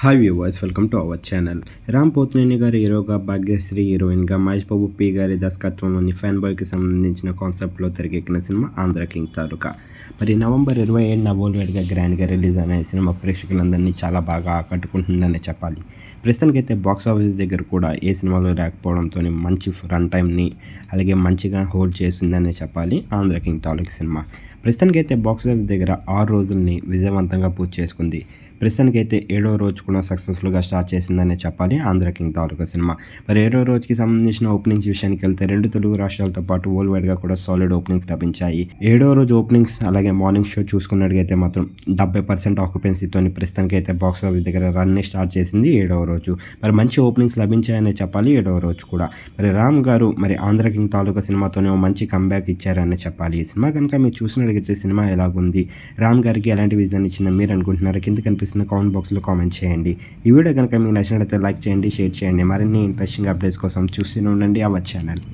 Hi viewers, welcome to our channel. Ram Pothineni గారి హీరోగా, భాగ్యశ్రీ హీరోయిన్గా, మహేష్ బాబు పి గారి దర్శకత్వంలోని ఫ్యాన్ బాయ్కి సంబంధించిన కాన్సెప్ట్లో తెరకెక్కిన సినిమా ఆంధ్ర కింగ్ తాలూకా. మరి నవంబర్ 27న వరల్డ్ వైడ్గా గ్రాండ్గా రిలీజ్ అనే సినిమా ప్రేక్షకులందరినీ చాలా బాగా ఆకట్టుకుంటుందని చెప్పాలి. ప్రస్తుతానికైతే బాక్స్ ఆఫీస్ దగ్గర కూడా ఏ సినిమాలో లేకపోవడంతో మంచి రన్ టైంని అలాగే మంచిగా హోల్డ్ చేసిందని చెప్పాలి ఆంధ్ర కింగ్ తాలూకా సినిమా. ప్రస్తుతానికైతే బాక్స్ ఆఫీస్ దగ్గర 6 రోజుల్ని విజయవంతంగా పూర్తి చేసుకుంది. ప్రస్తుతానికైతే 7వ రోజు కూడా సక్సెస్ఫుల్గా స్టార్ట్ చేసిందనే చెప్పాలి ఆంధ్ర కింగ్ తాలూకా సినిమా. మరి 7వ రోజుకి సంబంధించిన ఓపెనింగ్స్ విషయానికి వెళ్తే 2 తెలుగు రాష్ట్రాలతో పాటు వరల్డ్ వైడ్గా కూడా సాలిడ్ ఓపెనింగ్స్ లభించాయి. 7వ రోజు ఓపెనింగ్స్ అలాగే మార్నింగ్ షో చూసుకున్నట్టుగైతే మాత్రం 70% ఆక్యుపెన్సీతో ప్రస్తుతానికైతే బాక్స్ ఆఫీస్ దగ్గర రన్ని స్టార్ట్ చేసింది 7వ రోజు. మరి మంచి ఓపెనింగ్స్ లభించాయనే చెప్పాలి 7వ రోజు కూడా. మరి రామ్ గారు మరి ఆంధ్ర కింగ్ తాలూకా సినిమాతోనే మంచి కంబ్యాక్ ఇచ్చారని చెప్పాలి. ఈ సినిమా కనుక మీరు చూసినట్టుగైతే సినిమా ఎలాగుంది, రామ్ గారికి ఎలాంటి విజన్ ఇచ్చిందని మీరు అనుకుంటున్నారు? కింద కనిపిస్తున్న కామెంట్ బాక్స్లో కామెంట్ చేయండి. ఈ వీడియో కనుక మీకు నచ్చినట్లయితే లైక్ చేయండి, షేర్ చేయండి. మరిన్ని ఇంట్రెస్టింగ్ అప్డేట్స్ కోసం చూస్తూనే ఉండండి అవర్ ఛానల్.